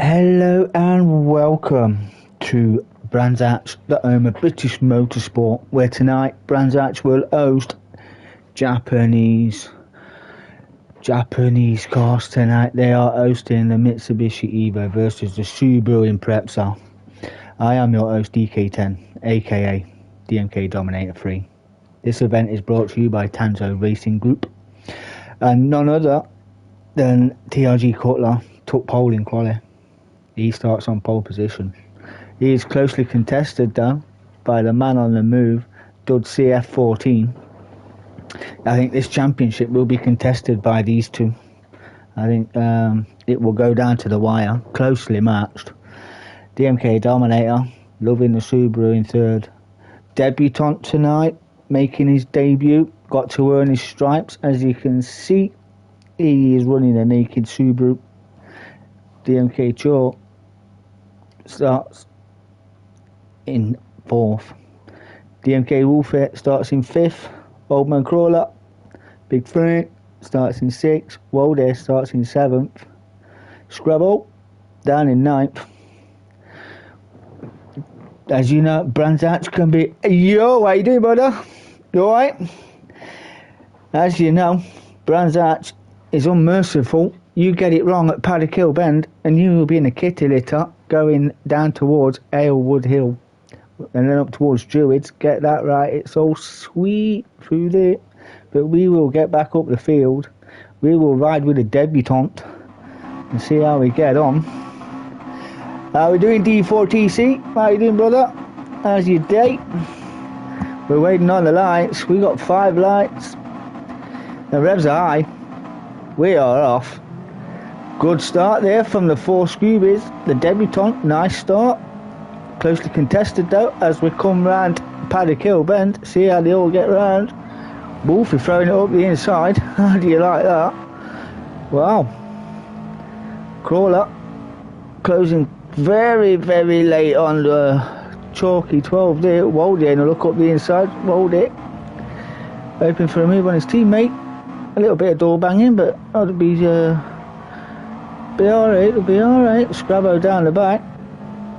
Hello and welcome to Brands Hatch, the home of British motorsport, where tonight Brands Hatch will host Japanese cars tonight. They are hosting the Mitsubishi Evo versus the Subaru Impreza. I am your host DK10, aka DMK Dominator 3. This event is brought to you by Tanso Racing Group, and none other than TRG Cutler took pole in quali. He starts on pole position. He is closely contested though by the man on the move, Dud CF14. I think this championship will be contested by these two. I think it will go down to the wire, closely matched. DMK Dominator, loving the Subaru in third. Debutant tonight, making his debut, got to earn his stripes. As you can see, he is running a naked Subaru. DMK Cho starts in fourth. DMK Wolfit starts in fifth. Oldman Crawler, Big Frank starts in sixth. Walder starts in seventh. Scrabble down in ninth. As you know, Brands Hatch can be. Yo, how you doing, brother? You alright? As you know, Brands Hatch is unmerciful. You get it wrong at Paddock Hill Bend, and you will be in a kitty litter going down towards Alewood Hill and then up towards Druids. Get that right, it's all sweet through there. But we will get back up the field. We will ride with a debutante and see how we get on. How we doing, D4TC? How you doing, brother? How's your day? We're waiting on the lights. We got 5 lights. The revs are high. We are off. Good start there from the 4 Scoobies. The debutante, nice start. Closely contested though as we come round Paddock Hill Bend. See how they all get round. Wolfie throwing it up the inside. How do you like that? Wow. Crawler closing very, very late on the chalky 12 there. Waldy and a look up the inside. Waldy hoping for a move on his teammate. A little bit of door banging, but that'll be alright. It'll be alright. Scrabbo down the back.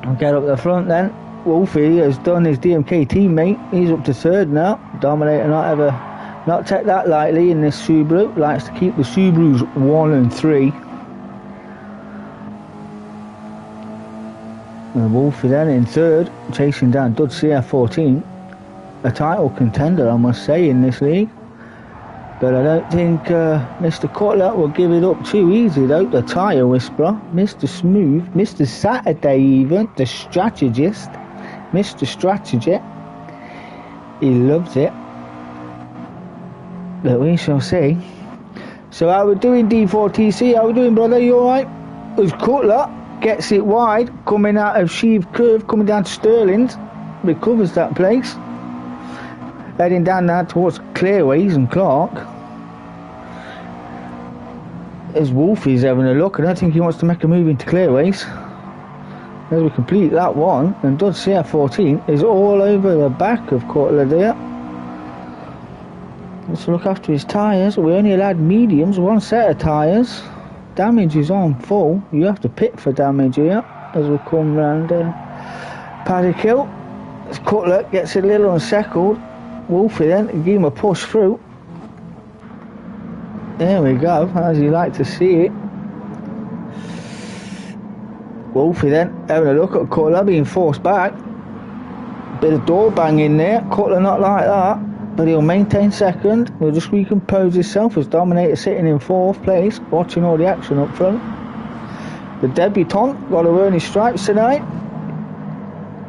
I'll get up the front then. Wolfie has done his DMK teammate. He's up to third now. Dominator not take that lightly in this Subaru. Likes to keep the Subarus 1 and 3. And Wolfie then in third, chasing down Dud CF14. A title contender, I must say, in this league. But I don't think Mr. Cutler will give it up too easy though. The tyre whisperer, Mr. Smooth, Mr. Saturday even, the strategist, Mr. Strategy. He loves it. But we shall see. So how we doing, D4TC? How we doing, brother? You alright? As Cutler gets it wide, coming out of Sheave Curve, coming down to Sterling's, recovers that place. Heading down now towards Clearways and Clark. As Wolfie's having a look, I don't think he wants to make a move into Clearways. As we complete that one, and Dud CF14 is all over the back of Cutler there. Let's look after his tyres. We only allowed mediums, 1 set of tyres. Damage is on full. You have to pit for damage here as we come round Paddock Hill. As Cutler gets a little unsettled. Wolfie then give him a push through. There we go, as you like to see it. Wolfie then having a look at Cutler being forced back. Bit of door banging there. Cutler not like that, but he'll maintain second. He'll just recompose himself as Dominator sitting in 4th place, watching all the action up front. The debutante got to earn his stripes tonight.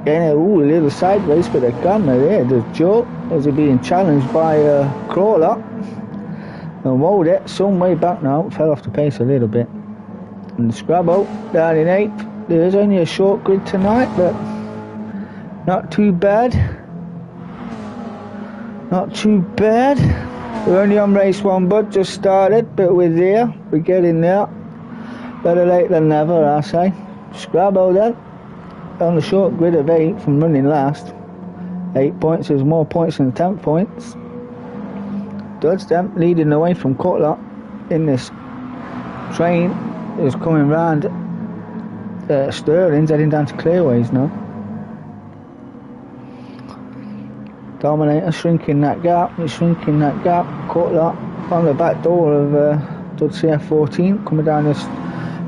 Getting a little sideways for the camera there. There's Joe as he's being challenged by Crawler. And Walder some way back now, fell off the pace a little bit. And Scrabble down in 8th. There's only a short grid tonight, but not too bad. Not too bad. We're only on race 1, bud, just started, but we're there. We're getting there. Better late than never, I say. Scrabble then. On the short grid of 8 from running last. 8 points is more points than 10 points. Dud's them leading away from Cutler in this train. Is coming round Sterling's heading down to Clearways now. Dominator shrinking that gap, it's shrinking that gap. Caught that on the back door of Dud CF14, coming down this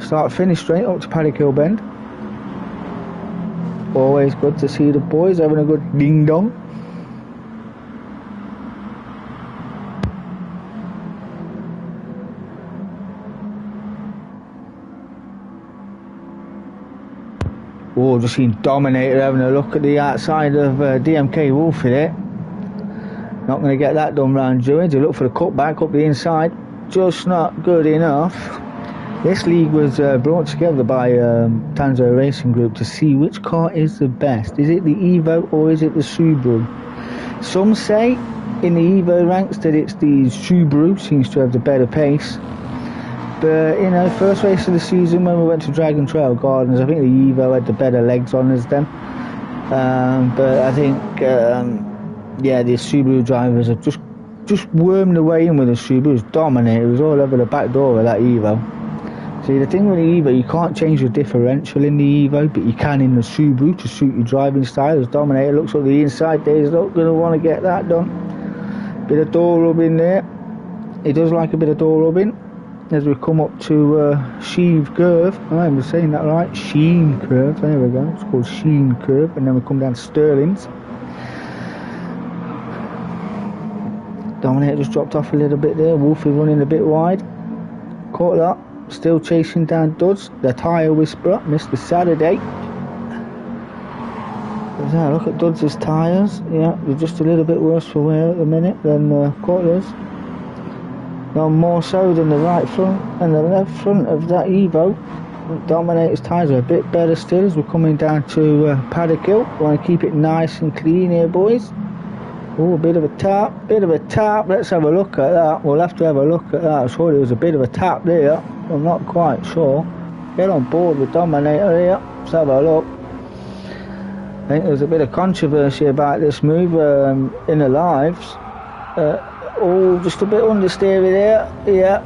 start finish straight up to Paddock Hill Bend. Always good to see the boys having a good ding dong. Oh, just seen Dominator having a look at the outside of DMK Wolfie there. Not going to get that done round Druids. He looked for the cutback up the inside. Just not good enough. This league was brought together by Tanso Racing Group to see which car is the best. Is it the Evo or is it the Subaru? Some say in the Evo ranks that it's the Subaru, seems to have the better pace. But, you know, first race of the season when we went to Dragon Trail Gardens, I think the Evo had the better legs on us then. But I think, yeah, the Subaru drivers have just wormed their way in with the Subarus. Dominated. It was all over the back door of that Evo. See, the thing with the Evo, you can't change the differential in the Evo, but you can in the Subaru to suit your driving style. As Dominator looks at the inside there, he's not going to want to get that done. Bit of door rubbing there. He does like a bit of door rubbing. As we come up to Sheave Curve, I'm saying that right, Sheen Curve, there we go, it's called Sheen Curve, and then we come down to Sterling's. Dominator just dropped off a little bit there, Wolfie running a bit wide, caught that, still chasing down Duds, the tyre whisperer, Mr. Saturday. Look at Duds' tyres, yeah, they're just a little bit worse for wear at the minute than Cutler's. No more so than the right front and the left front of that Evo. Dominator's tyres are a bit better still as we're coming down to Paddock Hill. Want to keep it nice and clean here, boys. Oh, a bit of a tap, Let's have a look at that. We'll have to have a look at that. I saw there was a bit of a tap there. I'm not quite sure. Get on board with Dominator here. Let's have a look. I think there's a bit of controversy about this move in the lives. Oh, just a bit understeery there. Yeah.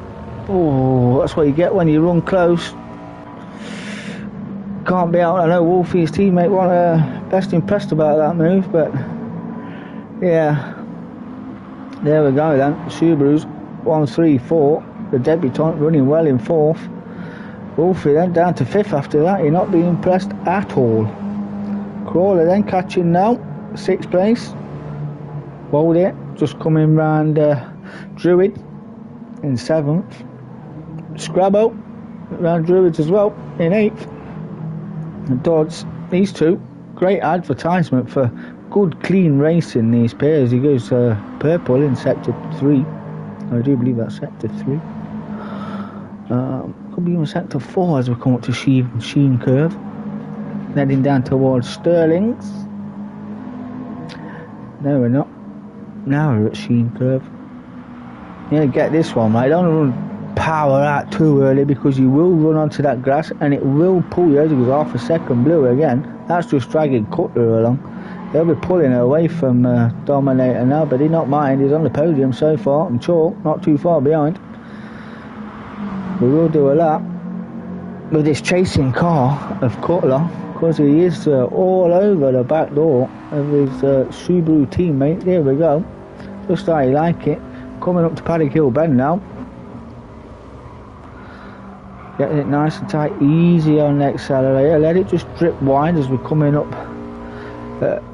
Oh, that's what you get when you run close. Can't be out. I know Wolfie's teammate wasn't best impressed about that move, but yeah. There we go then. Subaru's 1-3-4. The debutant running well in fourth. Wolfie then down to fifth after that. He's not being impressed at all. Crawler then catching now. Sixth place. Whoa there. Just coming round Druid in 7th. Scrabbo round Druids as well in 8th. And Dodds, these two, great advertisement for good clean racing, these pairs. He goes purple in sector 3. I do believe that's sector 3. Could be in sector 4 as we come up to Sheen Curve. Heading down towards Sterling's. No, we're not. Now we're at Sheen Curve. You get this one, right? Don't run power out too early because you will run onto that grass and it will pull you as it goes half a second blue again. That's just dragging Cutler along. They'll be pulling her away from Dominator now, but he's not mind. He's on the podium so far and Chalk not too far behind. We will do a lap with this chasing car of Cutler because he is all over the back door of his Subaru teammate. There we go. Just how you like it. Coming up to Paddock Hill Bend now. Getting it nice and tight, easy on the accelerator. Let it just drip wide as we're coming up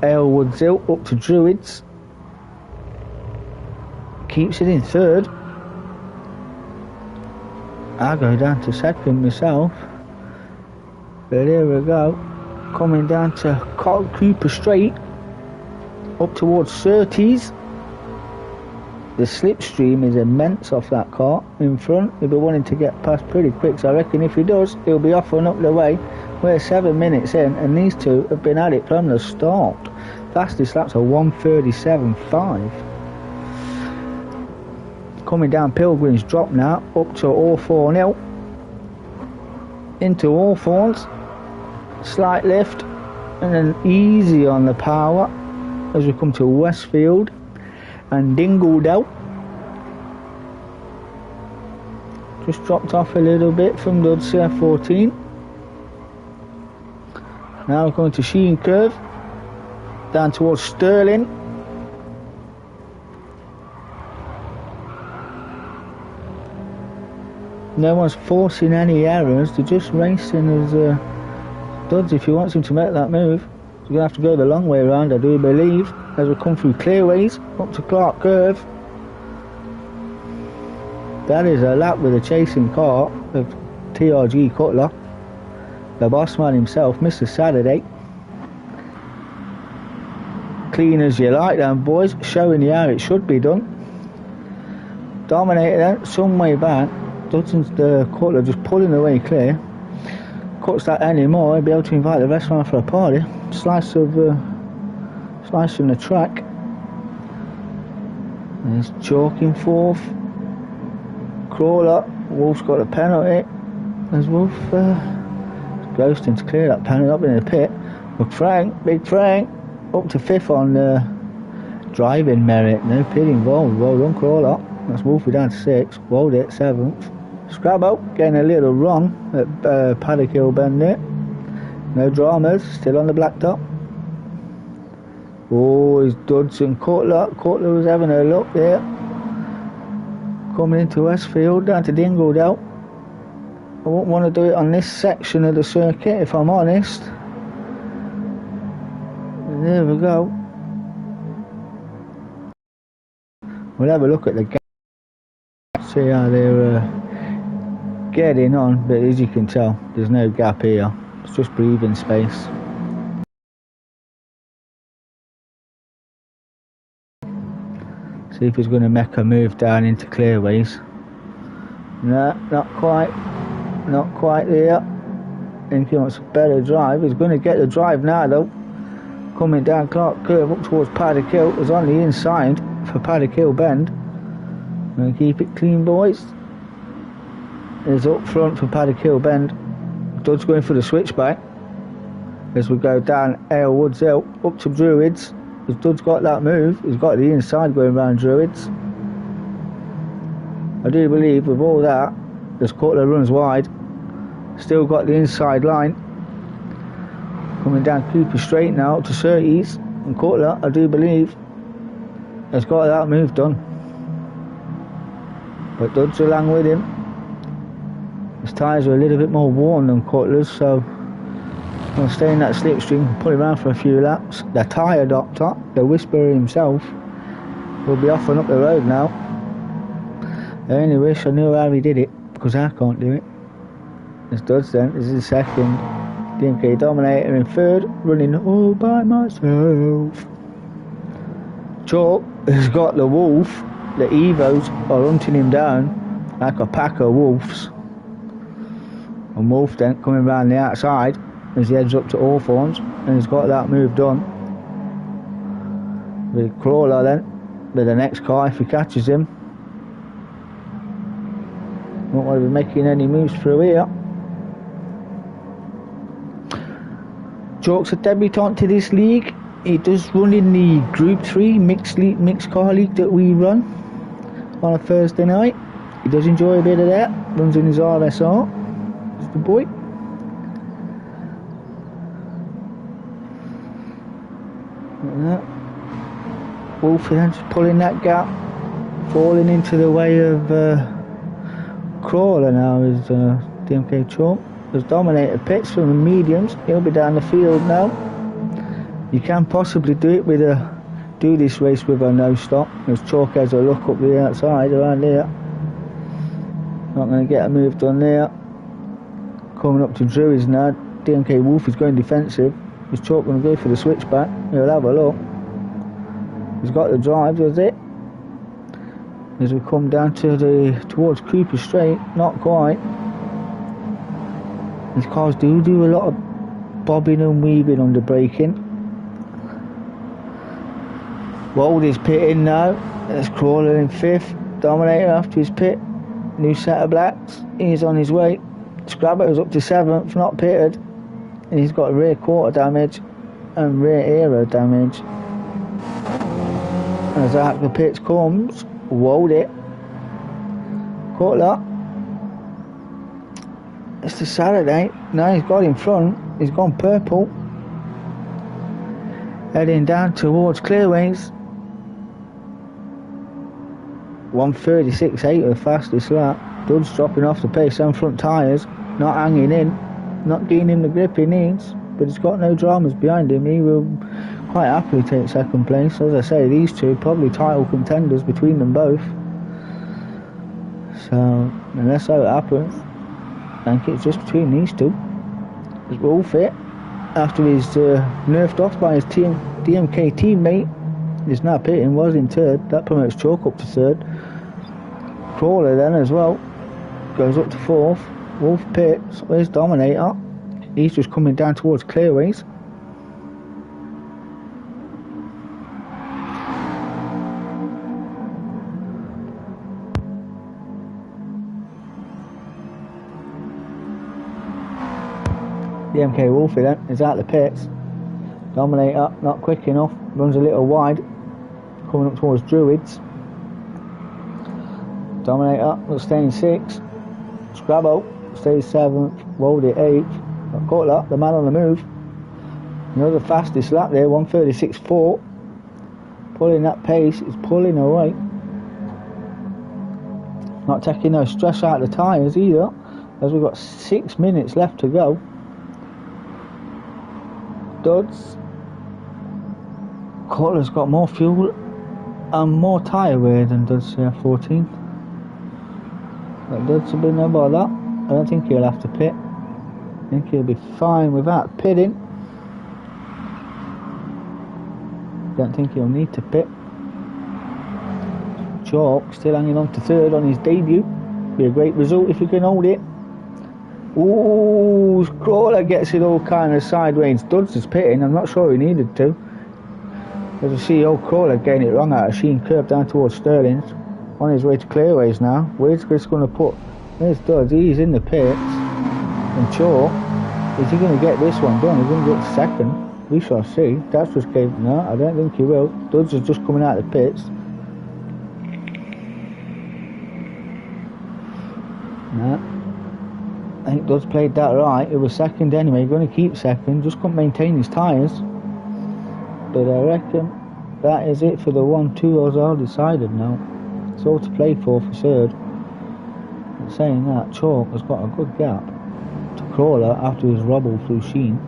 Aylwoods Hill up to Druids. Keeps it in third. I'll go down to second myself. But here we go. Coming down to Cooper Straight. Up towards Surtees. The slipstream is immense off that car in front. He'll be wanting to get past pretty quick, so I reckon if he does, he'll be off and up the way. We're 7 minutes in, and these two have been at it from the start. Fastest lap's a 1:37.5. Coming down Pilgrim's Drop now, up to Hawthorne Hill. Into Hawthorne's. Slight lift, and then easy on the power as we come to Westfield and Dingledale. Just dropped off a little bit from Dud CF14. Now we're going to Sheen Curve, down towards Stirling. No one's forcing any errors, they're just racing as duds. If he wants him to make that move, he's going to have to go the long way around, I do believe, as we come through Clearways, up to Clark Curve. That is a lap with a chasing car of TRG Cutler, the boss man himself, Mr. Saturday. Clean as you like then, boys, showing you how it should be done. Dominated then, some way back. Dudson's the Cutler just pulling away clear. Cuts that anymore, he'll be able to invite the rest around for a party. Slice from the track. There's Chalk in fourth. Crawler, Wolf's got a penalty. There's Wolf ghosting to clear that penalty up in the pit. But Big Frank, up to fifth on driving merit. No pit involved. Well done, Crawler. That's Wolfie down to sixth. Wold seventh. Scrabbo getting a little wrong at Paddock Hill Bend there. No dramas, still on the blacktop. Oh, it's Dudson Cutler. Cutler was having a look there. Coming into Westfield, down to Dingledale. I wouldn't want to do it on this section of the circuit, if I'm honest. And there we go. We'll have a look at the gap, see how they're getting on, but as you can tell, there's no gap here. It's just breathing space. See if he's going to make a move down into Clearways. No, not quite. Not quite there. I think he wants a better drive. He's going to get the drive now though. Coming down Clark Curve up towards Paddock Hill. It's on the inside for Paddock Hill Bend. Going to keep it clean, boys. It's up front for Paddock Hill Bend. Dud's going for the switchback. As we go down Aylwoods Hill up to Druids. As Dud's got that move, he's got the inside going round Druids. I do believe with all that, as Cutler runs wide, still got the inside line. Coming down Cooper Straight now up to Surtees, and Cutler, I do believe, has got that move done. But Dud's along with him. His tyres are a little bit more worn than Cutler's, so I'll stay in that slipstream and pull him around for a few laps. The tyre doctor, the Whisperer himself, will be off and up the road now. I only wish I knew how he did it, because I can't do it. It's Duds then, this is second. DMK Dominator in third, running all by myself. Chalk has got the Wolf. The Evos are hunting him down like a pack of wolves. And Wolf then coming round the outside as he heads up to Hawthorns, and he's got that move done. With Crawler then, with the next car if he catches him. Won't want to be making any moves through here. Chalk's a debutant to this league. He does run in the Group 3 mixed car league that we run on a Thursday night. He does enjoy a bit of that. Runs in his RSR. He's the boy. Wolfie then just pulling that gap, falling into the way of Crawler now is DMK Chalk. Has dominated pits from the mediums. He'll be down the field now. You can possibly do this race with a no stop, as Chalk has a look up the outside around there. Not going to get a move done there. Coming up to Druids now. DMK Wolf is going defensive. Is Chalk going to go for the switchback? He'll have a look. He's got the drive, does it? As we come down towards Cooper Straight, not quite. These cars do a lot of bobbing and weaving under braking. Wold is pitting now. There's Crawler in fifth. Dominator after his pit. New set of blacks. He's on his way. Scrabber is up to seventh, not pitted. And he's got rear quarter damage and rear aero damage. As out the pits comes, Wold it. Cutler. It's the Saturday. Now he's got in front. He's gone purple. Heading down towards clearways. 1:36.8 the fastest lap. Dud's dropping off the pace on front tyres, not hanging in, not giving him the grip he needs, but he's got no dramas behind him. He will quite happily take second place. As I say, these two probably title contenders between them both. So, and that's how it happens. I think it's just between these two. It's all fit after he's nerfed off by his DMK teammate. He's now pitting, was in third. That promotes Chalk up to third. Crawler then as well goes up to fourth. Wolf pits. Where's Dominator? He's just coming down towards clearways. The MK Wolfie then is out the pits. Dominator not quick enough, runs a little wide, coming up towards Druids. Dominator will stay in 6th. Scrabble stays 7th. Wold at 8th. Cutler, the man on the move. Another fastest lap there, 1:36.4. Pulling that pace, is pulling away. Not taking no stress out of the tyres either, as we've got 6 minutes left to go. Duds. Cutler's got more fuel and more tyre wear than Duds here, 14. But Duds will be no about that. I don't think he'll have to pit. I think he'll be fine without pitting. Don't think he'll need to pit. Chalk still hanging on to third on his debut. Be a great result if he can hold it. Ooh, Crawler gets it all kind of sideways. Duds is pitting. I'm not sure he needed to. As I see old Crawler getting it wrong out of Sheen curve down towards Sterling's. On his way to clearways now. Where's Chris going to put? There's Duds. He's in the pits. And Chalk. Is he going to get this one done? He's going to get second. We shall see. That's just gave. No, I don't think he will. Duds is just coming out of the pits. No. I think Duds played that right. It was second anyway. He's going to keep second. Just couldn't maintain his tyres. But I reckon that is it for the 1-2. Is all decided now. It's all to play for third. But saying that, Chalk has got a good gap to Crawler after his robble through Sheen.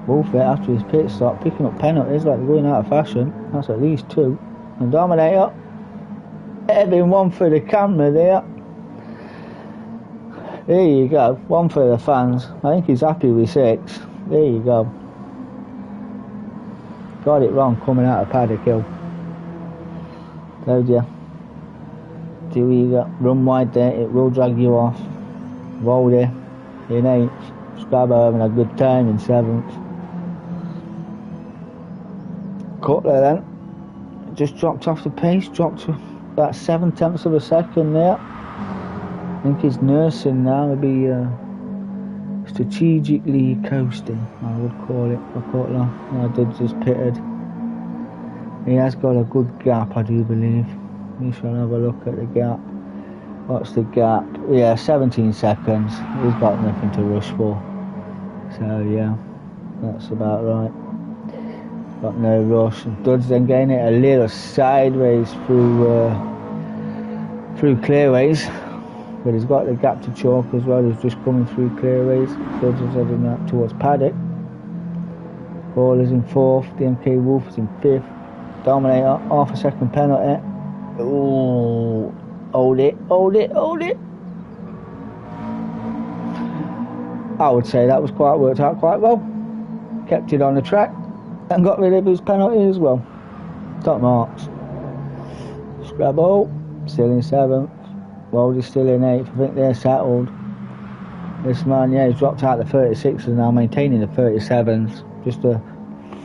Wolfit after his pit stop, picking up penalties like they're going out of fashion. That's at least 2. And Dominator having one for the camera there. There you go, one for the fans. I think he's happy with 6. There you go. Got it wrong coming out of Paddock Hill. Told ya. Do you run wide there, it will drag you off. Voldy in 8th. Scrabber having a good time in 7th. Cutler then just dropped off the pace, dropped to about 7/10 of a second there. I think he's nursing now, maybe strategically coasting, I would call it, for Cutler. I did just pitted. He has got a good gap, I do believe. We shall have a look at the gap. What's the gap? Yeah, 17 seconds. He's got nothing to rush for. So yeah, that's about right. Got no rush. Duds then getting it a little sideways through clearways. But he's got the gap to Chalk as well. He's just coming through clearways. Duds is heading up towards Paddock. Ball is in 4th. DMK Wolf is in 5th. Dominator, half a second penalty. Ooh, hold it. I would say that was worked out quite well. Kept it on the track and got rid of his penalty as well. Top marks. Scrabble, still in 7th. Wold is still in 8th. I think they're settled. This man, yeah, he's dropped out the 36s and now maintaining the 37s. Just a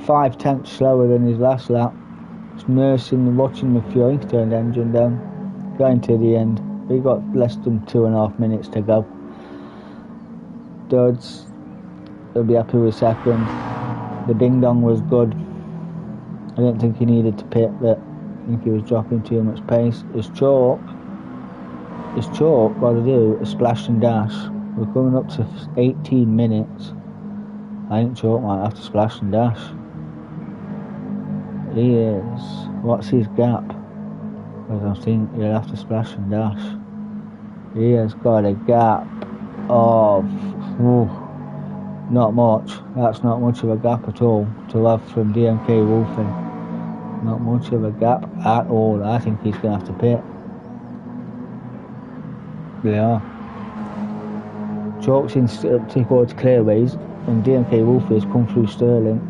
5/10 slower than his last lap. Just nursing and watching the fuel. He's turned the engine down. Going to the end. We got less than 2.5 minutes to go. Duds, he'll be happy with second. The ding dong was good. I didn't think he needed to pit, but I think he was dropping too much pace. It's Chalk got to do a splash and dash. We're coming up to 18 minutes. I think Chalk might have to splash and dash. He is. What's his gap? Because I think he'll have to splash and dash. He has got a gap of not much. That's not much of a gap at all to have from DMK Wolfing. Not much of a gap at all. I think he's going to have to pit. Yeah. Chalk's in towards Clearways, and DMK Wolf has come through Sterling.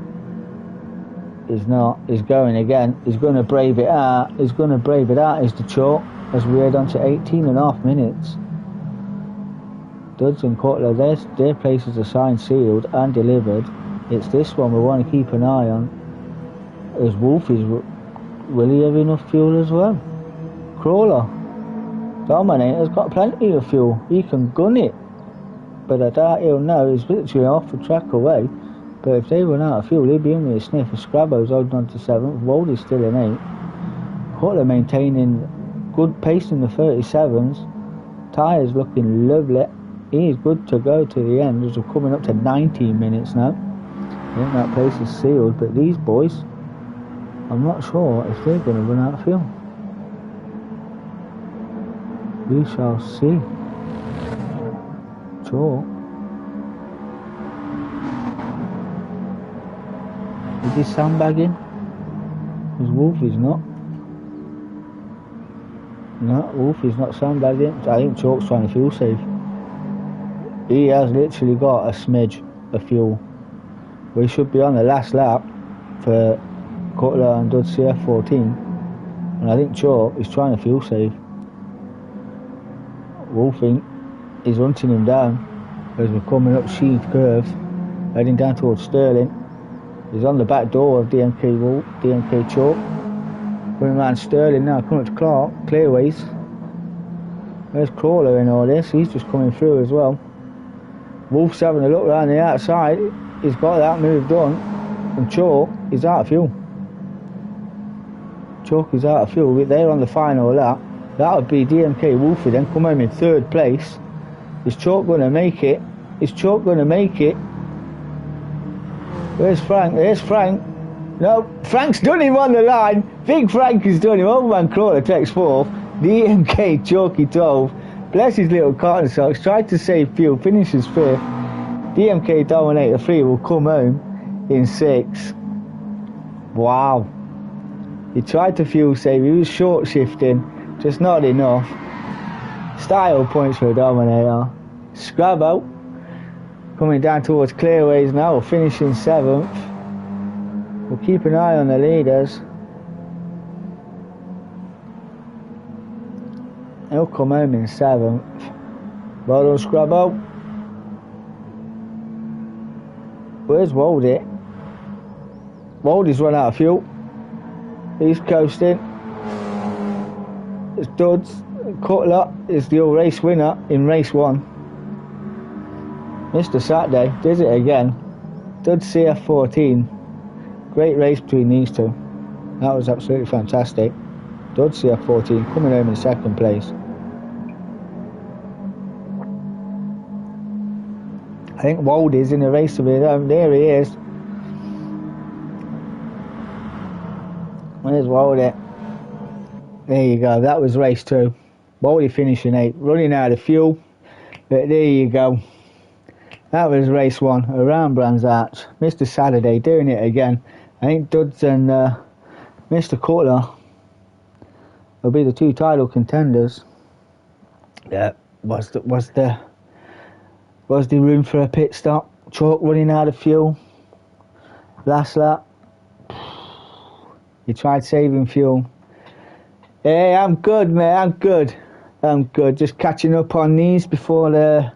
He's not. He's going again. He's going to brave it out. He's going to brave it out is the Chalk as we head on to 18.5 minutes. Duds and Cutler, their places are signed, sealed and delivered. It's this one we want to keep an eye on. As Wolf is, will he have enough fuel as well? Crawler, Dominator's got plenty of fuel. He can gun it. But I doubt he'll know. He's literally off the track away. But if they run out of fuel, he'll be in with a sniff. Scrabbo's holding on to 7th. Waldy's still in 8th. Cutler maintaining good pace in the 37s. Tyres looking lovely. He's good to go to the end as we're coming up to 19 minutes now. I think that place is sealed, but these boys, I'm not sure if they're going to run out of fuel. We shall see. Sure. Is he sandbagging? Because Wolf is not. No, Wolf is not sandbagging. I think Chalk's trying to fuel save. He has literally got a smidge of fuel. We should be on the last lap for Cutler and Dud CF14. And I think Chalk is trying to fuel save. Wolfing is hunting him down as we're coming up Sheath Curve, heading down towards Sterling. He's on the back door of DMK Chalk. Going around Sterling now, coming up to Clark, Clearways. There's Crawler in all this, he's just coming through as well. Wolf's having a look around the outside, he's got that move done, and Chalk is out of fuel. Chalk is out of fuel, they're on the final lap. That would be DMK Wolfie then, come home in 3rd place. Is Chalk going to make it? Is Chalk going to make it? Where's Frank? There's Frank. No, Frank's done him on the line. Big Frank has done him. Old man Crawler takes 4th. DMK Chalky 12th. Bless his little cotton socks. Tried to save fuel. Finishes 5th. DMK Dominator 3 will come home in 6th. Wow. He tried to fuel save. He was short shifting. Just not enough. Style points for Dominator. Scrabbo coming down towards Clearways now, finishing 7th. We'll keep an eye on the leaders. He'll come home in 7th. Well done, Scrabbo. Where's Waldy? Waldy's run out of fuel. He's coasting. It's Duds. Cutler is the all race winner in race 1. Mr. Saturday does it again. Duds CF14. Great race between these two. That was absolutely fantastic. Duds CF14 coming home in 2nd place. I think Waldy's in a race of his own. There he is. Where's Waldy? There you go. That was race 2. Waldy finishing 8th. Running out of fuel. But there you go. That was race 1 around Brands Hatch. Mr. Saturday doing it again. I think Duds and Mr. Cutler will be the 2 title contenders. Yeah, was the room for a pit stop? Chalk running out of fuel. Last lap. He tried saving fuel. Hey, I'm good, mate. I'm good. Just catching up on these before the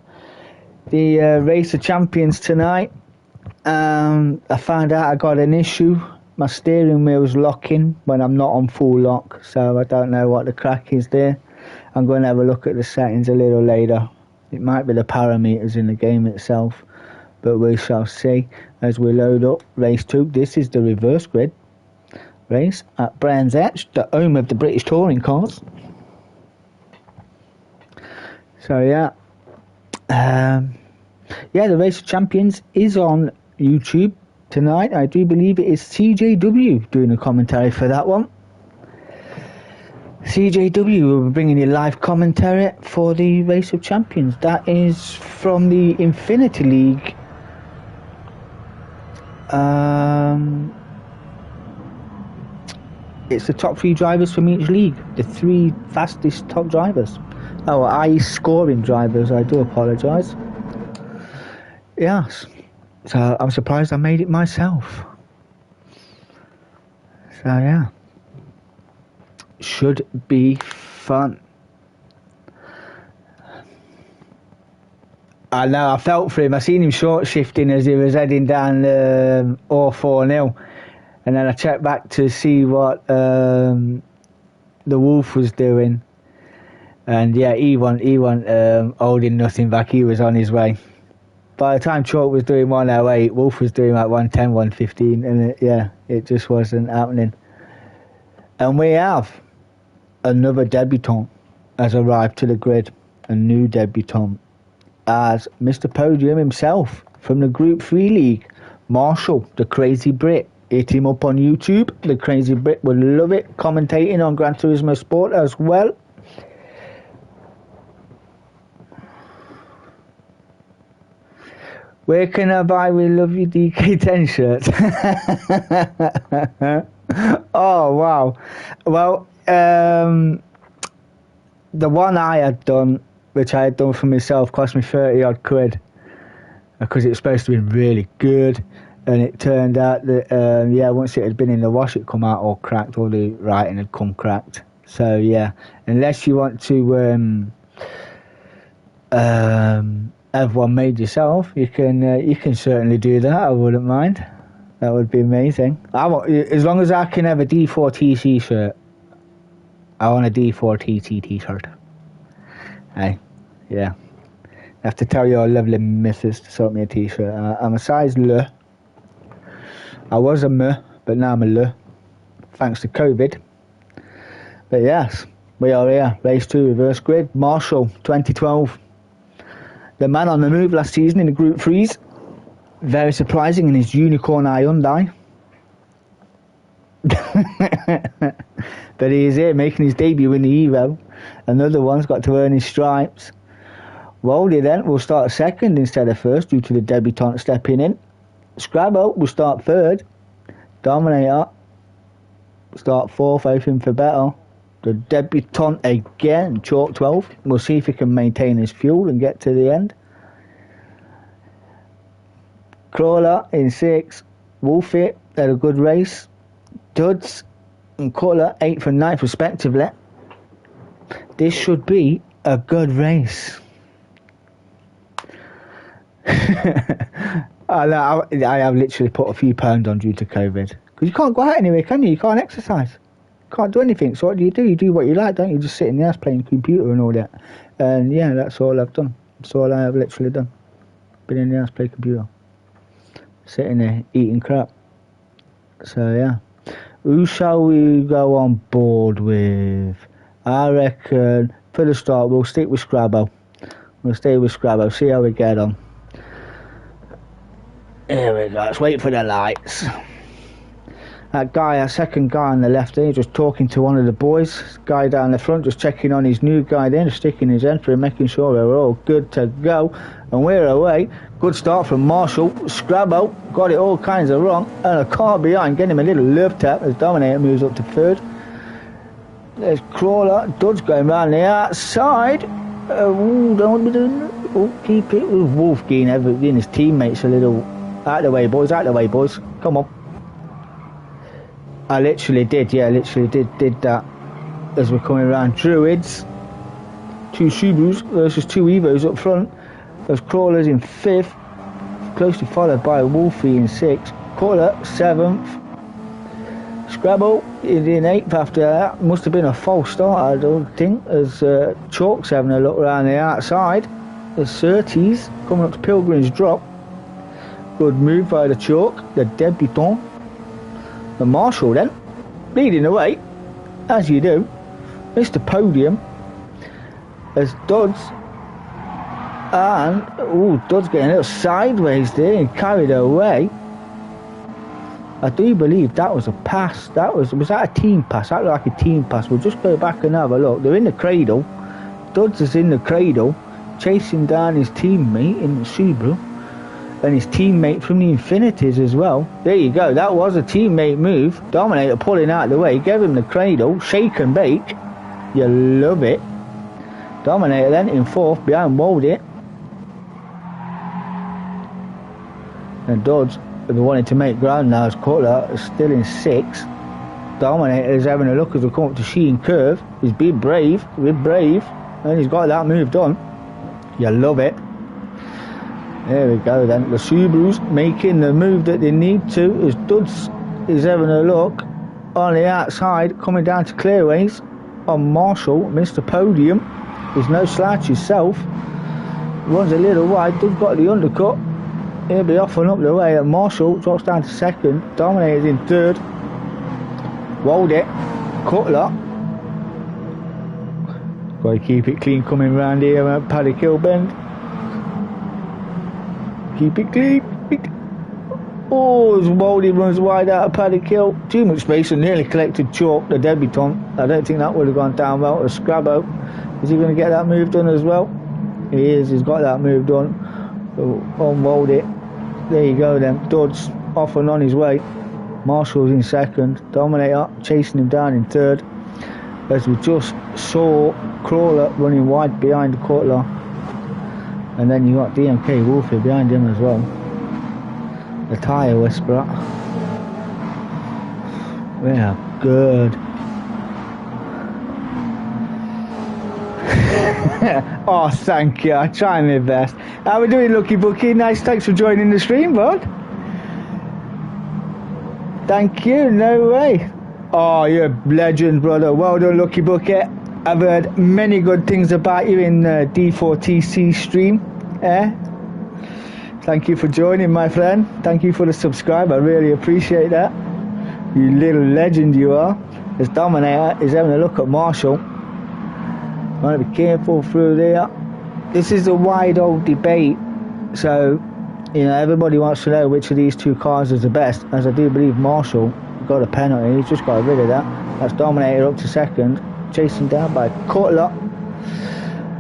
Race of Champions tonight. I found out I got an issue. My steering wheel's locking when I'm not on full lock, so I don't know what the crack is there. I'm going to have a look at the settings a little later. It might be the parameters in the game itself, but we shall see as we load up race 2. This is the reverse grid race at Brands Hatch, the home of the British touring cars. So yeah, the Race of Champions is on YouTube. tonight. I do believe it is CJW doing a commentary for that one. CJW will be bringing you live commentary for the Race of Champions. That is from the Infinity League. It's the top 3 drivers from each league. The 3 fastest top drivers. Oh, i.e. scoring drivers, I do apologise. Yes. So I'm surprised I made it myself. So yeah. Should be fun. I know, I felt for him. I seen him short shifting as he was heading down or 4-0. And then I checked back to see what the Wolf was doing. And yeah, he wasn't holding nothing back. He was on his way. By the time Chalk was doing 108, Wolf was doing like 110, 115. And it just wasn't happening. And we have another debutant has arrived to the grid. A new debutant. As Mr. Podium himself from the Group 3 League, Marshall, the Crazy Brit. Hit him up on YouTube. The Crazy Brit would love it. Commentating on Gran Turismo Sport as well. Where can I buy We Love You DK10 shirts? Oh, wow. Well, the one I had done, which I had done for myself, cost me 30 odd quid. Because it was supposed to be really good. And it turned out that, once it had been in the wash, it come out all cracked. All the writing had come cracked. So, yeah. Unless you want to have one made yourself, you can certainly do that. I wouldn't mind. That would be amazing. As long as I can have a D4TC shirt. I want a D4TC t-shirt. Hey, yeah. I have to tell your lovely missus to sort me a t-shirt. I'm a size L. I was a M, but now I'm a L. Thanks to COVID. But yes, we are here. Race 2 reverse grid. Marshall 2012. The man on the move last season in the Group 3s. Very surprising in his Unicorn Eye Hyundai. But he is here making his debut in the Evo. Another one's got to earn his stripes. Woldy then will start second instead of first due to the debutant stepping in. Scrabble will start third. Dominator start fourth, hoping for better. The debutant again, Chalk 12. We'll see if he can maintain his fuel and get to the end. Crawler in 6th. Wolfie had a good race. Duds and Cutler 8th and 9th respectively. This should be a good race. I have literally put a few pounds on due to COVID. Because you can't go out anywhere, can you? You can't exercise. You can't do anything. So what do? You do what you like, don't you? Just sit in the house playing computer and all that. And yeah, that's all I've done. That's all I have literally done. Been in the house, play computer. Sitting there, eating crap. So yeah. Who shall we go on board with? I reckon, for the start, we'll stick with Scrabble. We'll stay with Scrabble, see how we get on. Here we go, let's wait for the lights. That second guy on the left there, just talking to one of the boys. Guy down the front, just checking on his new guy there, just sticking his end for him, making sure we're all good to go. And we're away. Good start from Marshall. Scrabble got it all kinds of wrong. And a car behind, getting him a little love tap as Dominator moves up to third. There's Crawler. Dud's going round the outside. Don't want to be doing that. Keep it with Wolf getting his teammates a little. Out of the way, boys. Out of the way, boys. Come on. I literally did that as we're coming around. Druids, 2 Subarus versus 2 Evos up front. There's Crawlers in 5th, closely followed by Wolfie in 6th. Crawler 7th. Scrabble is in 8th after that. Must have been a false start, I don't think, as Chalk's having a look around the outside. There's Surtees coming up to Pilgrim's Drop. Good move by the Chalk, the debutant. The Marshall then, leading the way, as you do. Mr. Podium, as Duds, and Duds getting a little sideways there and carried away. I do believe that was a pass. Was that a team pass? That looked like a team pass. We'll just go back and have a look. They're in the cradle. Dodds is in the cradle, chasing down his teammate in the Subaru, and his teammate from the Infinities as well. There you go. That was a teammate move. Dominator pulling out of the way, gave him the cradle, shake and bake. You love it. Dominator then in fourth behind Waldy. And Dodds, if he wanted to make ground now, as Cutler is still in sixth. Dominator is having a look as we come up to Sheen Curve. He's been brave, and he's got that move done. You love it. There we go then. The Subarus making the move that they need to, as Dodds is having a look on the outside, coming down to clearways on Marshall, Mr. Podium. He's no slouch himself. Runs a little wide, Dodds got the undercut. He'll be off and up the way. Marshall drops down to second. Dominator's in third. Waldy, Cutler. Got to keep it clean coming round here at Paddy Kill Bend. Keep it clean. Oh, as Waldy runs wide out of Paddy Kill. Too much space and nearly collected chalk, the debutant. I don't think that would have gone down well. A Scrabbo. Is he going to get that move done as well? He is. He's got that move done. On Waldy. There you go then. Dodds off and on his way. Marshall's in second. Dominator chasing him down in third. As we just saw Crawler running wide behind Cutler. And then you got DMK Wolfie behind him as well. The tyre whisperer. We are good. Oh, thank you. I try my best. How we doing, Lucky Bucky? Nice, thanks for joining the stream, bud. Thank you. No way. Oh, you're a legend, brother. Well done, Lucky Bucket. I've heard many good things about you in D4TC stream. Thank you for joining, my friend. Thank you for the subscribe. I really appreciate that. You little legend you are. As Dominator is having a look at Marshall. Want to be careful through there. This is a wide old debate, so you know everybody wants to know which of these two cars is the best. As I do believe Marshall got a penalty. He's just got rid of that. That's Dominator up to second, chasing down by Cutler.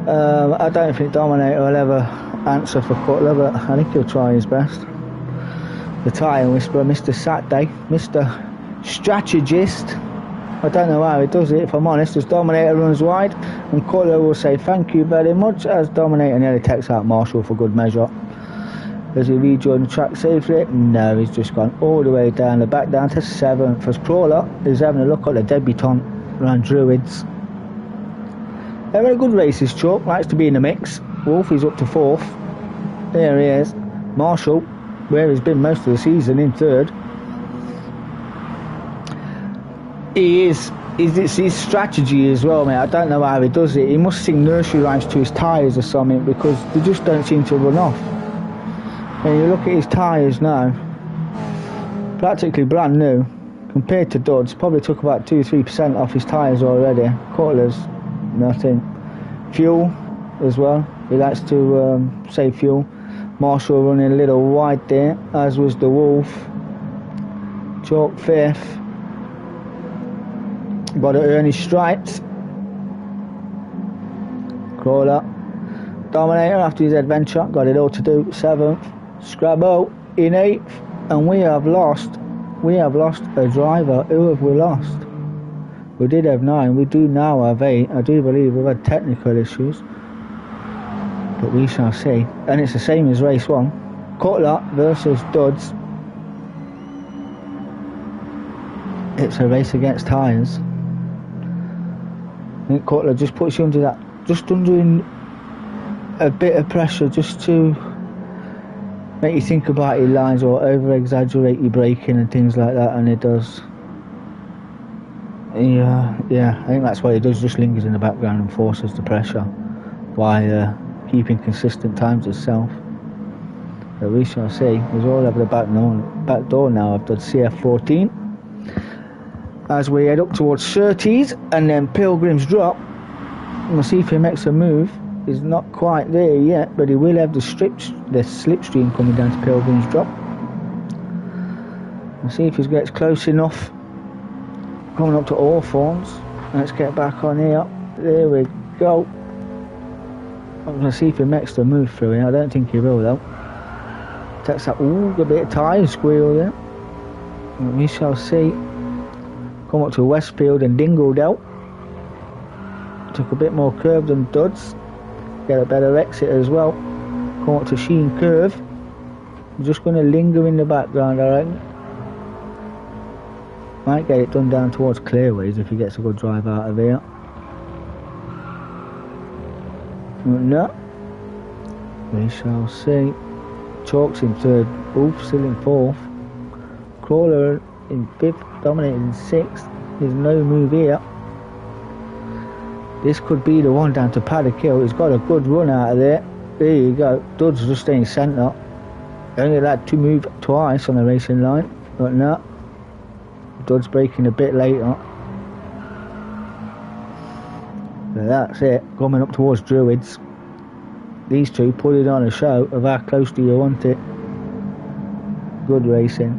I don't think Dominator will ever answer for Cutler, but I think he'll try his best. The tyre whisperer, Mr. Saturday, Mr. Strategist. I don't know how he does it, if I'm honest, as Dominator runs wide, and Cutler will say thank you very much, as Dominator nearly takes out Marshall for good measure. Does he rejoin the track safely? No, he's just gone all the way down the back, down to 7th, as Crawler is having a look at the debutant around Druids. Having a good race, this Chalk, likes to be in the mix. Wolf is up to 4th. There he is. Marshall, where he's been most of the season, in 3rd. It's his strategy as well, mate. I don't know how he does it. He must sing nursery rhymes to his tyres or something, because they just don't seem to run off. When you look at his tyres now, practically brand new, compared to Dodds. Probably took about 2-3% off his tyres already. Cutler's nothing. Fuel as well. He likes to save fuel. Marshall running a little wide there, as was the Wolf. Chalk 5th. Got to earn his stripes. Crawler. Dominator after his adventure. Got it all to do. 7th. Scrabbo in 8th. And we have lost a driver. Who have we lost? We did have 9. We do now have 8. I do believe we've had technical issues. But we shall see. And it's the same as race 1. Cutler versus Dodds. It's a race against tyres. I think Cutler just puts you under that, just under a bit of pressure, just to make you think about your lines or over exaggerate your braking and things like that, and it does. Yeah, I think that's what it does, just lingers in the background and forces the pressure while keeping consistent times itself. But we shall see. There's all over the back door now of the CF14. As we head up towards Surtees and then Pilgrim's Drop. We'll see if he makes a move. He's not quite there yet, but he will have the slipstream coming down to Pilgrim's Drop. Let's see if he gets close enough. Coming up to Hawthorns. Let's get back on here. There we go. I'm going to see if he makes the move through here. I don't think he will though. Takes that, ooh, a bit of tyre squeal there. We shall see. Come up to Westfield and Dingledale. Took a bit more curve than Duds. Get a better exit as well. Come up to Sheen Curve. I'm just going to linger in the background, I reckon. Might get it done down towards Clearways if he gets a good drive out of here. No. We shall see. Chalk's in third. Wolf still in fourth. Crawler in fifth. Dominating in sixth. There's no move here. This could be the one down to Paddock Hill. He's got a good run out of there. There you go. Dud's just staying centre. Only allowed to move twice on the racing line. But no. Dud's braking a bit later. But that's it. Coming up towards Druids. These two putting on a show of how close do you want it. Good racing.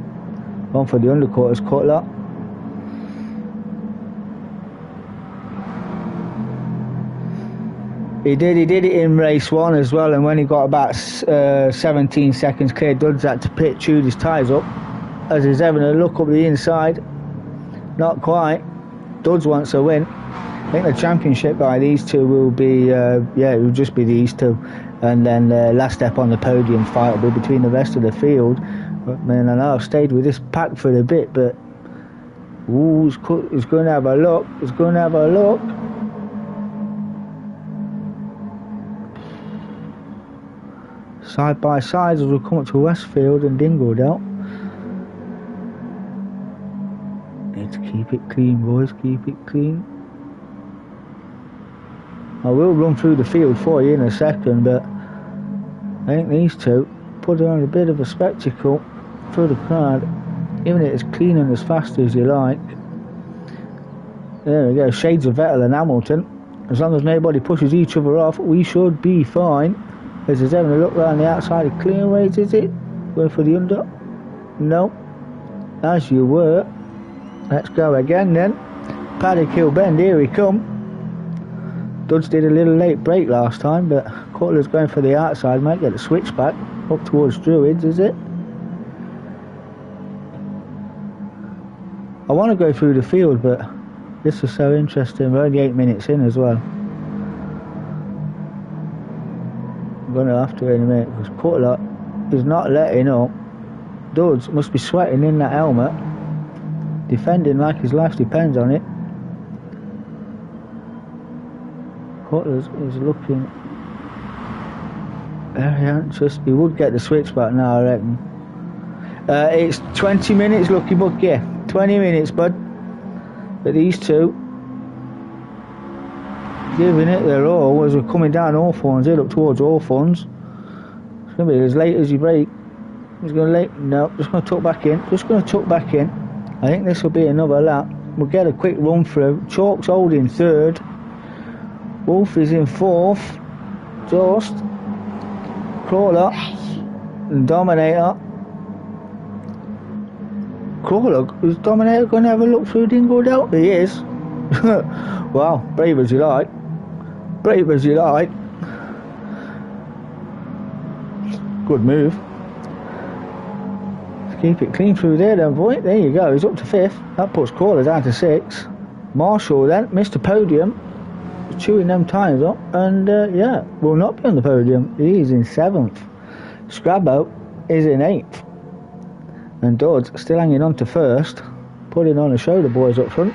One for the undercutters, Cutler. He did it in race one as well, and when he got about 17 seconds clear, Dud's had to pit, chewed his tyres up as he's having a look up the inside. Not quite. Dud's wants a win. I think the championship by these two will be, it will just be these two, and then the last step on the podium fight will be between the rest of the field. But man, I know I've stayed with this pack for a bit, but ooh, he's going to have a look. He's going to have a look. Side by side as we come up to Westfield and Dingledale. Need to keep it clean, boys. Keep it clean. I will run through the field for you in a second, but I think these two put on a bit of a spectacle for the crowd, giving it as clean and as fast as you like. There we go, shades of Vettel and Hamilton. As long as nobody pushes each other off, we should be fine. As he's having a look around the outside of Clearways, is it? Going for the under? No. As you were. Let's go again then. Paddock Hill Bend, here we come. Dudds did a little late break last time, but Cutler's going for the outside. Might get the switch back up towards Druids, is it? I want to go through the field, but this is so interesting. We're only 8 minutes in as well. I'm going to have to in a minute because Cutler is not letting up. Dudds must be sweating in that helmet, defending like his life depends on it. Cutler is looking very anxious. He would get the switch back now, I reckon. It's 20 minutes, Lucky Buck, yeah. 20 minutes, bud. But these two giving it their all as we're coming down Hawthorns, head up towards Hawthorns. It's going to be as late as you break. He's going to late. No, just going to tuck back in. Just going to tuck back in. I think this will be another lap. We'll get a quick run through. Chalk's holding third. Wolf is in fourth. Just. Crawler. And Dominator. Crawler, is Dominator going to have a look through Dingledale? He is. Wow, brave as you like. Brave as you like. Good move. Let's keep it clean through there then, boy. There you go, he's up to fifth. That puts Crawler down to sixth. Marshall then, missed the podium. He's chewing them tyres up. And will not be on the podium. He's in seventh. Scrabbo is in eighth. And Dodds still hanging on to first. Putting on a show, the boys up front.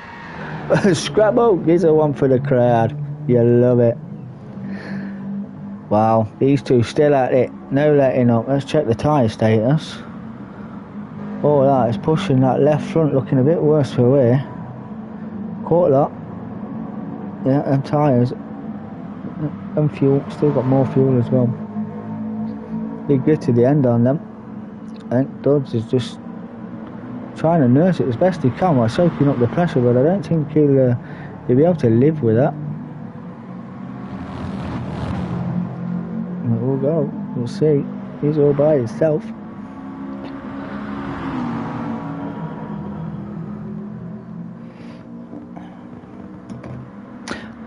Scrabbo gives a one for the crowd. You love it. Wow, these two still at it. No letting up. Let's check the tyre status. Oh, that is pushing that left front, looking a bit worse for wear. Caught that. Yeah, and tyres. And fuel. Still got more fuel as well. Big good to the end on them. I think Dodds is just trying to nurse it as best he can while soaking up the pressure, but I don't think he'll be able to live with that. We'll go. We'll see. He's all by himself.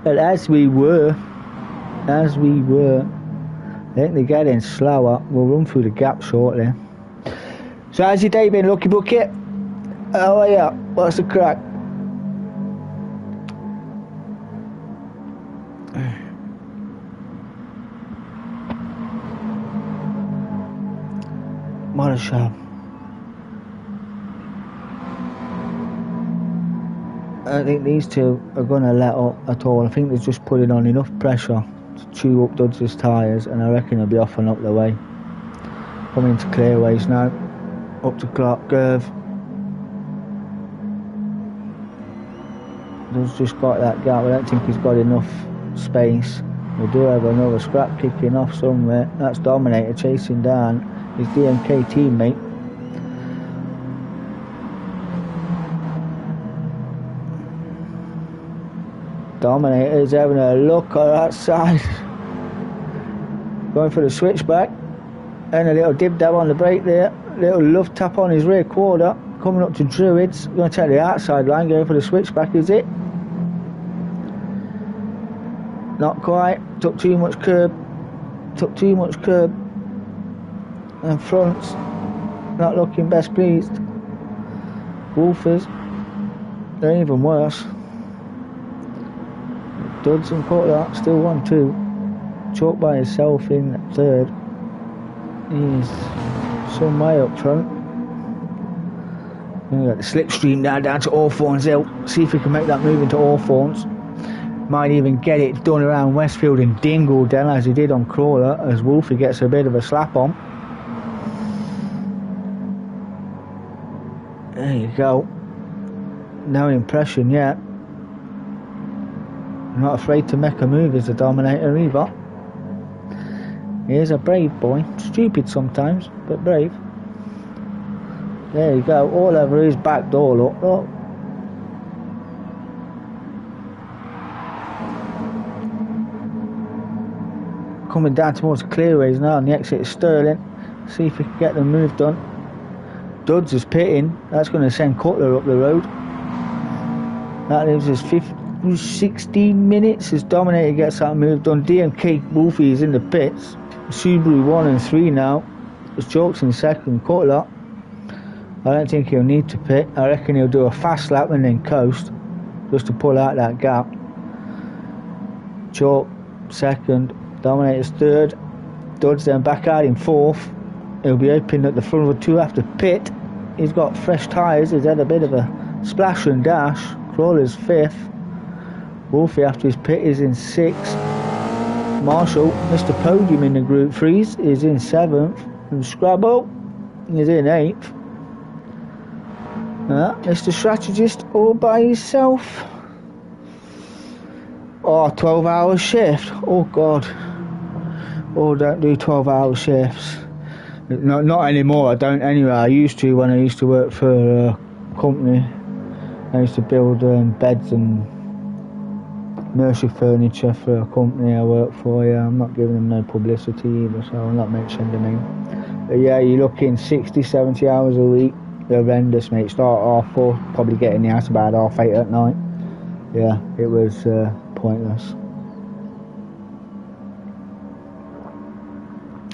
But as we were, I think they're getting slower. We'll run through the gap shortly. So how's your day been, Lucky Bucket? How are ya? What's the crack? What a show. I think these two are going to let up at all. I think they're just putting on enough pressure to chew up Dudds' tyres, and I reckon he'll be off and up the way. Coming into clearways now. Up to Clark Curve. Dudds just got that gap. I don't think he's got enough space. We do have another scrap kicking off somewhere. That's Dominator chasing down his DMK teammate. Dominator's having a look on that side. Going for the switchback. And a little dib dab on the brake there. Little love tap on his rear quarter. Coming up to Druids. Going to take the outside line. Going for the switchback, is it? Not quite. Took too much curb. And fronts. Not looking best pleased. Wolfers. They're even worse. Dudds and Cutler still 1-2. Chalk by himself in third. He's some way up front. We've got the slipstream now down to Hawthorns Hill. See if we can make that move into Hawthorns. Might even get it done around Westfield and Dingledale as he did on Crawler, as Wolfie gets a bit of a slap on. There you go. No impression yet. Not afraid to make a move as a Dominator either. He is a brave boy. Stupid sometimes, but brave. There you go. All over his back door, look. Look. Coming down towards clearways now on the exit of Sterling. See if we can get the move done. Dudds is pitting. That's going to send Cutler up the road. That leaves us 16 minutes as Dominator gets that move done. DMK Wolfie is in the pits. Subaru 1 and 3 now. As Chalk's in second. Cutler, I don't think he'll need to pit. I reckon he'll do a fast lap and then coast just to pull out that gap. Chalk second. Dominator's third. Dudds then back out in fourth. He'll be open at the front of the two after pit. He's got fresh tyres. He's had a bit of a splash and dash. Crawler's fifth. Wolfie after his pit is in sixth. Marshall, Mr. Podium in the Group 3s, is in seventh. And Scrabble is in eighth. Mr. Strategist all by himself. Oh, 12-hour shift. Oh, God. Oh, don't do 12-hour shifts. No, not anymore. I don't anyway. I used to when I used to work for a company. I used to build beds and nursery furniture for a company I work for. Yeah, I'm not giving them no publicity either, so I'm not mentioning the name. But yeah, you're looking 60, 70 hours a week. They're horrendous, mate. Start at 4:30, probably get in the house about 8:30 at night. Yeah, it was pointless.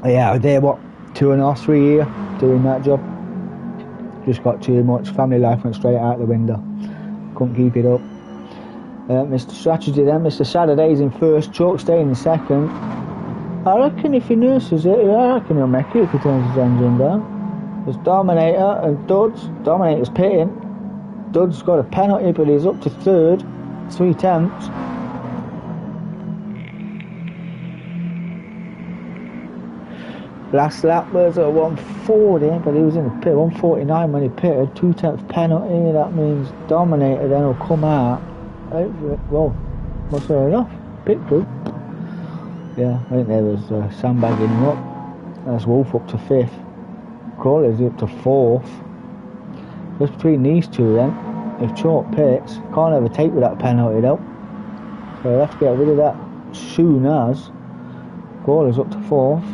Yeah, I was there, 2.5, 3 years doing that job. Just got too much. Family life went straight out the window. Couldn't keep it up. Mr. Strategy then. Mr. Saturday's in first. Chalk staying in second. I reckon if he nurses it, I reckon he'll make it if he turns his engine down. There's Dominator and Dudds. Dominator's pitting. Dudds got a penalty, but he's up to third. 3 tenths. Last lap was at 140, but he was in the pit. 149 when he pitted. 2 tenths penalty. That means Dominator then will come out. Well, was fair enough. Pit crew. Yeah, I think there was sandbagging him up. That's Wolf up to 5th. Crawler's up to 4th. Just between these two then. If Chalk pits, can't overtake with that penalty though. So we'll have to get rid of that soon as. Crawler's up to 4th.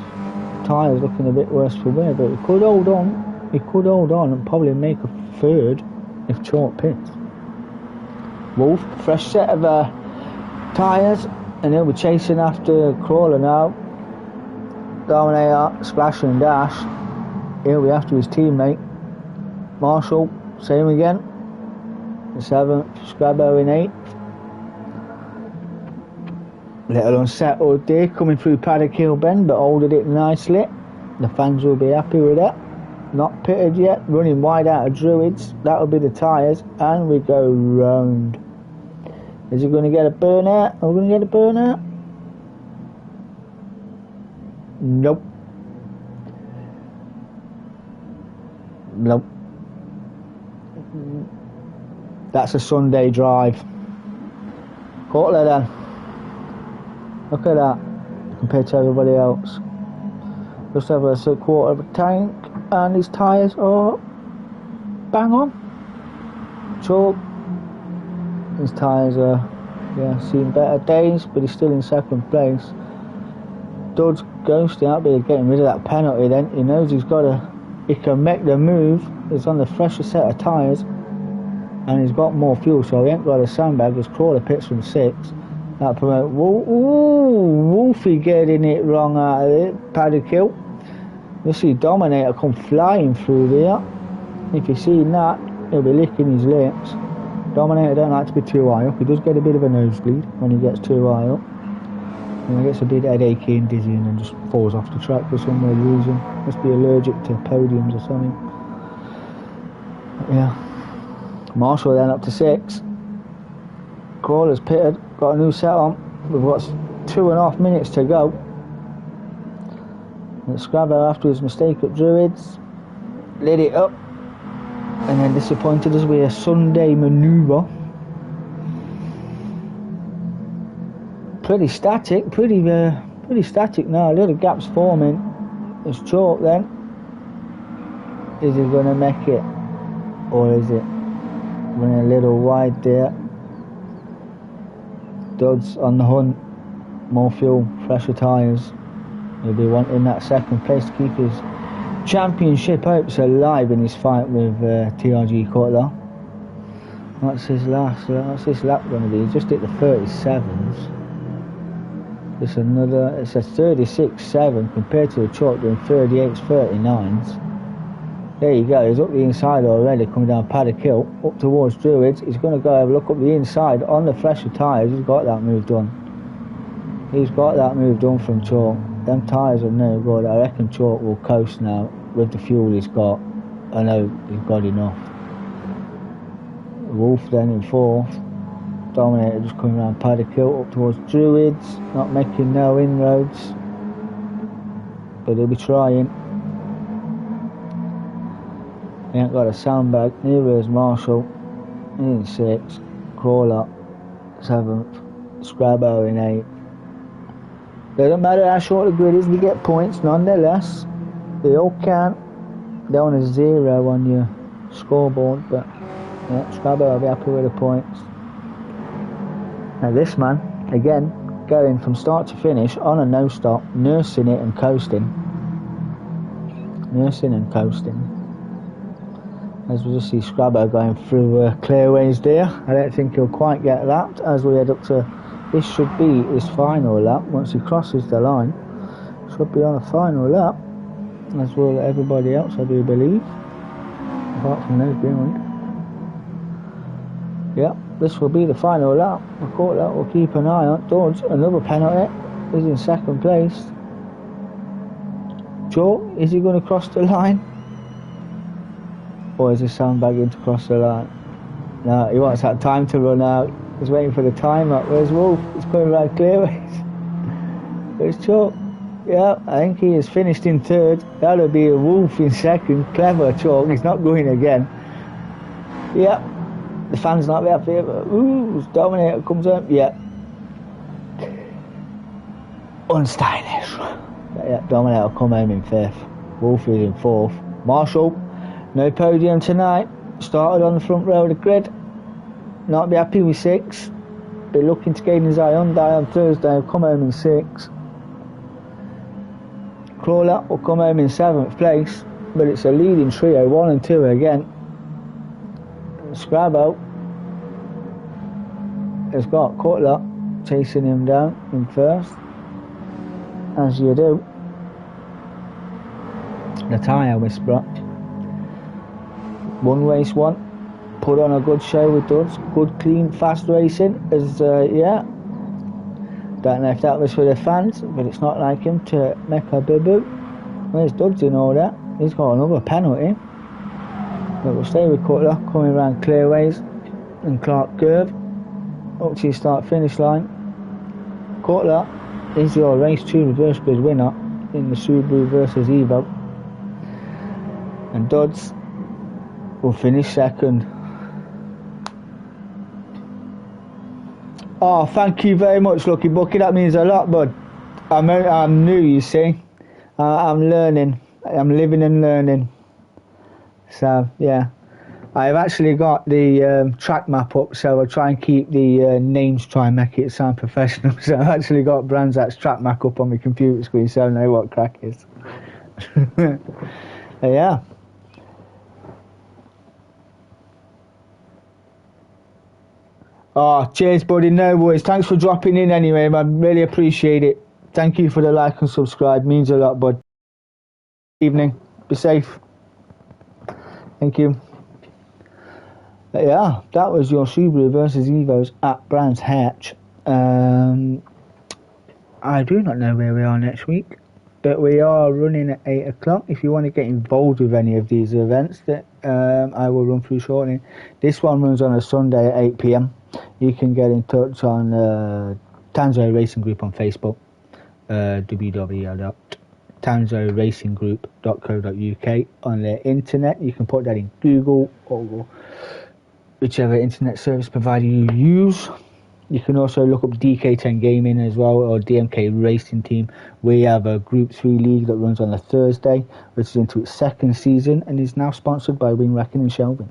Tyres looking a bit worse for wear, but he could hold on. He could hold on and probably make a 3rd if Chalk pits. Wolf, fresh set of tyres, and he'll be chasing after Crawler now. Dominator, splash and dash. He'll be after his teammate. Marshall, same again. In 7th, Scrabbo in 8th. Little unsettled there, coming through Paddock Hill Bend, but holding it nicely. The fans will be happy with that. Not pitted yet, running wide out of Druids. That'll be the tyres, and we go round. Is he going to get a burnout? Are we going to get a burnout? Nope. Nope. That's a Sunday drive. Quarter then. Look at that. Compared to everybody else. Just have a quarter of a tank. And his tyres are bang on. Chalk. His tyres are, seen better days, but he's still in 2nd place. Dodds ghosting out, but getting rid of that penalty then. He knows he can make the move. He's on the fresher set of tyres, and he's got more fuel, so he ain't got a sandbag. His Crawler pits from 6. That promote. Wolfie getting it wrong out of it. Paddock Hill. You see Dominator come flying through there. If you see that, he'll be licking his lips. Dominator don't like to be too high up. He does get a bit of a nosebleed when he gets too high up. And he gets a bit headachy and dizzy and just falls off the track for some reason. Must be allergic to podiums or something. Yeah. Marshall then up to 6. Crawler's pitted. Got a new set on. We've got 2.5 minutes to go. Scrabber after his mistake at Druids. Lit it up. And then disappointed us with a Sunday manoeuvre. Pretty static now. A little gaps forming. It's chalk then. Is he going to make it? Or is it running a little wide there? Dodds on the hunt. More fuel, fresher tyres. He'll be wanting that 2nd place to keep his championship hopes alive in his fight with TRG Cutler. What's his lap going to be? He's just hit the 37s. It's a 36.7 compared to the chalk doing 38s, 39s. There you go, he's up the inside already, coming down Paddock Hill, up towards Druids. He's going to go have a look up the inside on the fresher tyres. He's got that move done. He's got that move done from chalk. Them tyres are no good. I reckon chalk will coast now with the fuel he's got. I know he's got enough. Wolf then in 4th. Dominator just coming around Paddock Hill up towards Druids. Not making no inroads. But he'll be trying. He ain't got a sandbag. Neither is Marshall. He's in 6th. Crawler 7th. Scrabbo in 8th. Doesn't matter how short the grid is, they get points nonetheless. They all count. They're on a 0 on your scoreboard, but yeah, Scrabbo will be happy with the points. Now this man, again, going from start to finish on a no stop, nursing it and coasting. As we just see Scrabbo going through clearways there. I don't think he'll quite get lapped as we head up to. This should be his final lap. Once he crosses the line, should be on a final lap, as will everybody else, I do believe, apart from those behind. Yep, this will be the final lap. I caught that. We'll keep an eye on. Dodge, another penalty. He's in 2nd place. Joe, is he going to cross the line? Or is he sandbagging to cross the line? No, he wants that time to run out. He's waiting for the time up. Where's Wolf? He's coming around clearways. Where's Chalk? Yeah, I think he has finished in 3rd. That'll be a Wolf in 2nd. Clever Chalk. He's not going again. Yeah. The fans not be happy. Ooh, Dominator comes up. Yeah. Unstylish. Yeah, Dominator come home in 5th. Wolf is in 4th. Marshall, no podium tonight. Started on the front row of the grid. Not be happy with 6. Be looking to gain his Hyundai on Thursday. He'll come home in 6. Crawler will come home in 7th place. But it's a leading trio, 1 and 2 again. Scrabbo has got Cutler chasing him down in first, as you do. The tyre whisperer. One race won. Put on a good show with Duds. Good, clean, fast racing. As yeah. Don't know if that was for the fans, but it's not like him to make a boo-boo. Where's Duds in all that? He's got another penalty. But we'll stay with Cutler, coming around Clearways and Clark Curve up to your start-finish line. Cutler is your race 2 reverse grid winner in the Subaru versus Evo. And Duds will finish second. Oh, thank you very much, Lucky Bucky. That means a lot, bud. I'm new, you see. I'm learning. I'm living and learning. So, yeah. I've actually got the track map up, so I'll try and keep the names, try and make it sound professional. So I've actually got Branzat's track map up on my computer screen, so I know what crack is. Yeah. Oh, cheers, buddy. No worries. Thanks for dropping in anyway, man. Really appreciate it. Thank you for the like and subscribe. Means a lot, bud. Evening. Be safe. Thank you. But yeah, that was your Subaru versus Evos at Brands Hatch. I do not know where we are next week, but we are running at 8 o'clock. If you want to get involved with any of these events that I will run through shortly. This one runs on a Sunday at 8 p.m. You can get in touch on Tanso Racing Group on Facebook, www.tansoracinggroup.co.uk. On the internet, you can put that in Google or whichever internet service provider you use. You can also look up DK10 Gaming as well, or DMK Racing Team. We have a Group 3 league that runs on a Thursday, which is into its second season and is now sponsored by Wing Racking and Shelving.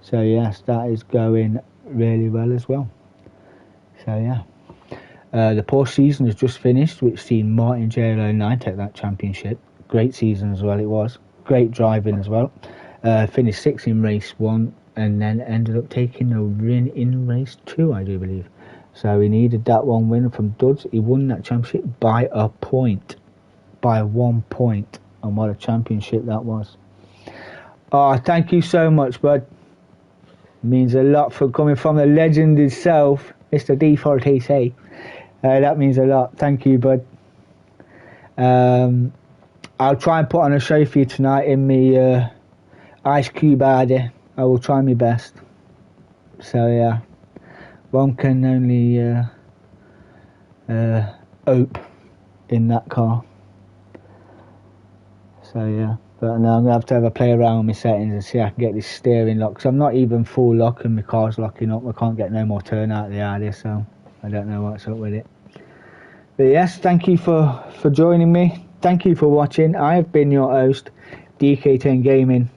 So yes, that is going really well as well. So yeah. The Porsche season has just finished, which seen Martin JL09 take that championship. Great season as well it was. Great driving as well. Finished 6th in race 1 and then ended up taking a win in race 2, I do believe. So he needed that one win from Duds. He won that championship by a point. By 1 point. And what a championship that was. Oh, thank you so much, bud. Means a lot for coming from the legend itself, Mr. D4TC. That means a lot. Thank you, bud. I'll try and put on a show for you tonight in my Ice Cube Hardy. I will try my best. So yeah, one can only hope in that car. So yeah. But now I'm going to have a play around with my settings and see if I can get this steering lock. Because I'm not even full lock and my car's locking up. I can't get no more turn out of the idea, so I don't know what's up with it. But yes, thank you for joining me. Thank you for watching. I have been your host, DK10 Gaming.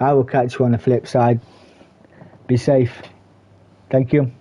I will catch you on the flip side. Be safe. Thank you.